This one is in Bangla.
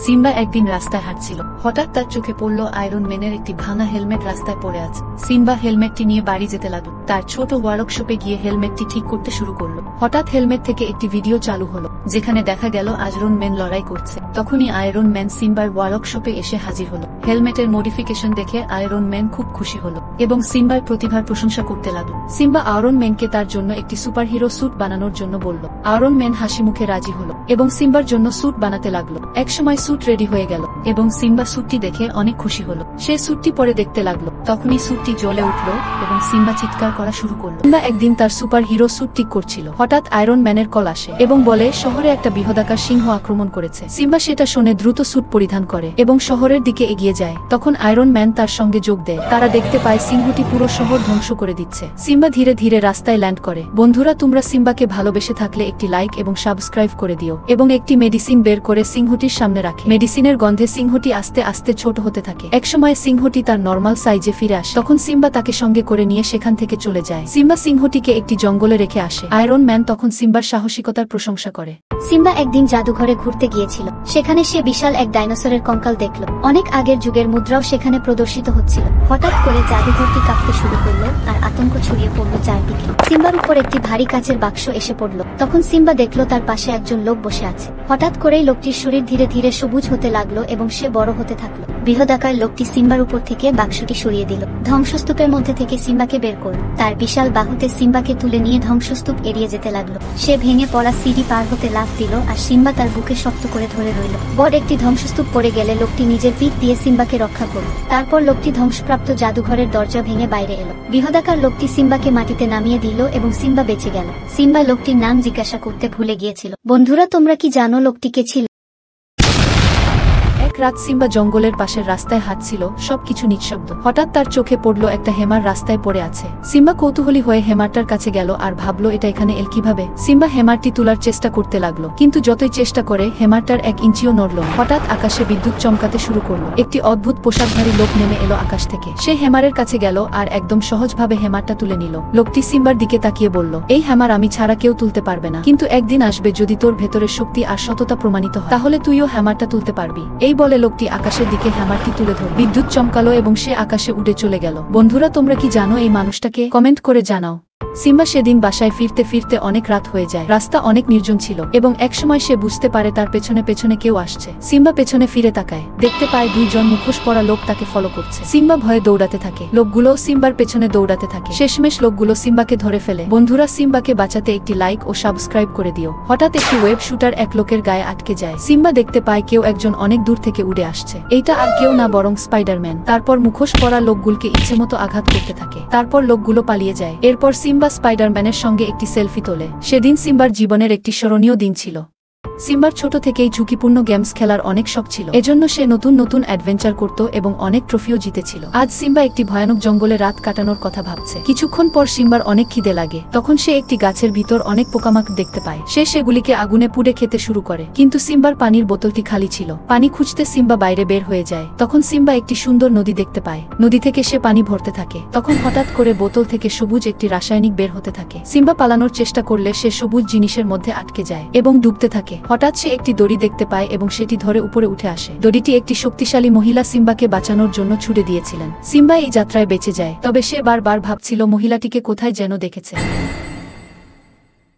সিম্বা একদিন রাস্তায় হাঁটছিল, হঠাৎ তার চোখে পড়ল আয়রন ম্যানের একটি ভাঙা হেলমেট রাস্তায় পড়ে আছে। সিম্বা হেলমেটটি নিয়ে বাড়ি যেতে লাগলো। তার ছোট ওয়ার্কশপে গিয়ে হেলমেটটি ঠিক করতে শুরু করলো। হঠাৎ হেলমেট থেকে একটি ভিডিও চালু হলো, যেখানে দেখা গেল আয়রন ম্যান লড়াই করছে। তখনই আয়রন ম্যান সিম্বার ওয়ার্কশপে এসে হাজির হলো। হেলমেটের মডিফিকেশন দেখে আয়রন ম্যান খুব খুশি হলো এবং সিম্বার প্রতিভার প্রশংসা করতে লাগলো। সিম্বা আয়রন ম্যানকে তার জন্য একটি সুপারহিরো স্যুট বানানোর জন্য বলল। আয়রন ম্যান হাসি মুখে রাজি হলো এবং সিম্বার জন্য স্যুট বানাতে লাগলো। একসময় স্যুট রেডি হয়ে গেল এবং সিম্বা স্যুটটি দেখে অনেক খুশি হলো। সে স্যুটটি পরে দেখতে লাগলো। তখনই স্যুটটি জ্বলে উঠলো এবং সিম্বা চিৎকার করা শুরু করলো। সিম্বা একদিন তার সুপার হিরো স্যুট ঠিক করছিল। হঠাৎ আয়রন ম্যানের কল আসে এবং বলে শহরে একটা বৃহদাকার সিংহ আক্রমণ করেছে। সিম্বা সেটা শুনে দ্রুত স্যুট পরিধান করে এবং শহরের দিকে এগিয়ে যায়। তখন আয়রন ম্যান তার সঙ্গে যোগ দেয়। তারা দেখতে পায় সিংহটি পুরো শহর ধ্বংস করে দিচ্ছে। সিম্বা ধীরে ধীরে রাস্তায় ল্যান্ড করে। বন্ধুরা, তোমরা সিম্বাকে ভালোবেসে থাকলে একটি লাইক এবং সাবস্ক্রাইব করে দিও এবং একটি মেডিসিন বের করে সিংহটির সামনে রাখে। মেডিসিনের গন্ধে সিংহটি আস্তে আস্তে ছোট হতে থাকে। একসময় সিংহটি তার নরমাল সাইজে ফিরে আসে। তখন সিম্বা তাকে সঙ্গে করে নিয়ে সেখান থেকে চলে যায়। সিম্বা সিংহটিকে একটি জঙ্গলে রেখে আসে। আয়রন ম্যান তখন সিম্বার সাহসিকতার প্রশংসা করে। সিম্বা একদিন জাদুঘরে ঘুরতে গিয়েছিল। সেখানে সে বিশাল এক ডাইনোসরের কঙ্কাল দেখল। অনেক আগের যুগের মুদ্রাও সেখানে প্রদর্শিত হচ্ছিল। হঠাৎ করে জাদুঘরটি কাঁপতে শুরু করলো আর আতঙ্ক ছড়িয়ে পড়লো চারদিকে। সিম্বার উপর একটি ভারী কাচের বাক্স এসে পড়ল। তখন সিম্বা দেখলো তার পাশে একজন লোক বসে আছে। হঠাৎ করেই লোকটির শরীর ধীরে ধীরে সবুজ হতে লাগলো এবং সে বড় হতে থাকলো। বৃহদাকার লোকটি সিম্বার উপর থেকে বাক্সটি সরিয়ে দিল। ধ্বংসস্তূপের মধ্যে থেকে সিম্বাকে বের করল। তার বিশাল বাহুতে সিম্বাকে তুলে নিয়ে ধ্বংসস্তূপ এড়িয়ে যেতে লাগলো। সে ভেঙে পড়া সিঁড়ি পার হতে লাফ দিল আর সিম্বা তার বুকে শক্ত করে ধরে রইল। বড় একটি ধ্বংসস্তূপ পড়ে গেলে লোকটি নিজের পিঠ দিয়ে সিম্বাকে রক্ষা করল। তারপর লোকটি ধ্বংসপ্রাপ্ত জাদুঘরের দরজা ভেঙে বাইরে এলো। বৃহদাকার লোকটি সিম্বাকে মাটিতে নামিয়ে দিল এবং সিম্বা বেঁচে গেল। সিম্বা লোকটির নাম জিজ্ঞাসা করতে ভুলে গিয়েছিল। বন্ধুরা, তোমরা কি জানো লোকটি কে ছিল? এক রাত সিম্বা জঙ্গলের পাশের রাস্তায় হাঁটছিল, সবকিছু নিঃশব্দ। হঠাৎ তার চোখে পড়লো একটা হেমার রাস্তায় পড়ে আছে। সিম্বা কৌতূহলী হয়ে হেমারটার কাছে গেল আর ভাবলো এটা এখানে এল কিভাবে। সিম্বা হেমারটি তোলার চেষ্টা করতে লাগলো, কিন্তু যতই চেষ্টা করে হেমারটার 1 ইঞ্চিও নড়ল না। হঠাৎ আকাশে বিদ্যুৎ চমকাতে শুরু করলো। একটি অদ্ভুত পোশাকধারী লোক নেমে এলো আকাশ থেকে। সে হেমারের কাছে গেল আর একদম সহজভাবে হেমারটা তুলে নিল। লোকটি সিম্বার দিকে তাকিয়ে বলল, এই হেমার আমি ছাড়া কেউ তুলতে পারবে না, কিন্তু একদিন আসবে যদি তোর ভেতরের শক্তি আর সততা প্রমাণিত হয়, তাহলে তুইও হেমারটা তুলতে পারবি। এই বলে লোকটি আকাশের দিকে হ্যামারটি তুলে ধরল। বিদ্যুৎ চমকালো এবং সে আকাশে উড়ে চলে গেল। বন্ধুরা, তোমরা কি জানো এই মানুষটাকে? কমেন্ট করে জানাও। সিম্বা সেদিন বাসায় ফিরতে ফিরতে অনেক রাত হয়ে যায়। রাস্তা অনেক নির্জন ছিল এবং একসময় সে বুঝতে পারে তার পেছনে পেছনে কেউ আসছে। সিম্বা পেছনে ফিরে তাকায়, দেখতে পায় 2 জন মুখোশ পরা লোক তাকে ফলো করছে। সিম্বা ভয়ে দৌড়াতে থাকে। লোকগুলো সিম্বার পেছনে দৌড়াতে থাকে। শেষমেশ লোকগুলো সিম্বাকে ধরে ফেলে। বন্ধুরা, সিম্বাকে বাঁচাতে একটি লাইক ও সাবস্ক্রাইব করে দিও। হঠাৎ একটি ওয়েব শুটার এক লোকের গায়ে আটকে যায়। সিম্বা দেখতে পায় কেউ একজন অনেক দূর থেকে উড়ে আসছে। এইটা আর কেউ না বরং স্পাইডারম্যান। তারপর মুখোশ পরা লোকগুলোকে ইচ্ছেমতো আঘাত করতে থাকে। তারপর লোকগুলো পালিয়ে যায়। এরপর সিম্বা স্পাইডারম্যানের সঙ্গে একটি সেলফি তোলে। সেদিন সিম্বার জীবনের একটি স্মরণীয় দিন ছিল। সিম্বার ছোট থেকেই ঝুঁকিপূর্ণ গেমস খেলার অনেক শখ ছিল। এজন্য সে নতুন নতুন অ্যাডভেঞ্চার করত এবং অনেক ট্রফিও জিতেছিল। আজ সিম্বা একটি ভয়ানক জঙ্গলে রাত কাটানোর কথা ভাবছে। কিছুক্ষণ পর সিম্বার অনেক খিদে লাগে। তখন সে একটি গাছের ভিতর অনেক পোকামাকড় দেখতে পায়। সে সেগুলিকে আগুনে পুড়ে খেতে শুরু করে, কিন্তু সিম্বার পানির বোতলটি খালি ছিল। পানি খুঁজতে সিম্বা বাইরে বের হয়ে যায়। তখন সিম্বা একটি সুন্দর নদী দেখতে পায়। নদী থেকে সে পানি ভরতে থাকে। তখন হঠাৎ করে বোতল থেকে সবুজ একটি রাসায়নিক বের হতে থাকে। সিম্বা পালানোর চেষ্টা করলে সে সবুজ জিনিসের মধ্যে আটকে যায় এবং ডুবতে থাকে। হঠাৎ সে একটি দড়ি দেখতে পায় এবং সেটি ধরে উপরে উঠে আসে। দড়িটি একটি শক্তিশালী মহিলা সিম্বাকে বাঁচানোর জন্য ছুড়ে দিয়েছিলেন। সিম্বা এই যাত্রায় বেঁচে যায়, তবে সে বারবার ভাবছিল মহিলাটিকে কোথায় যেন দেখেছে।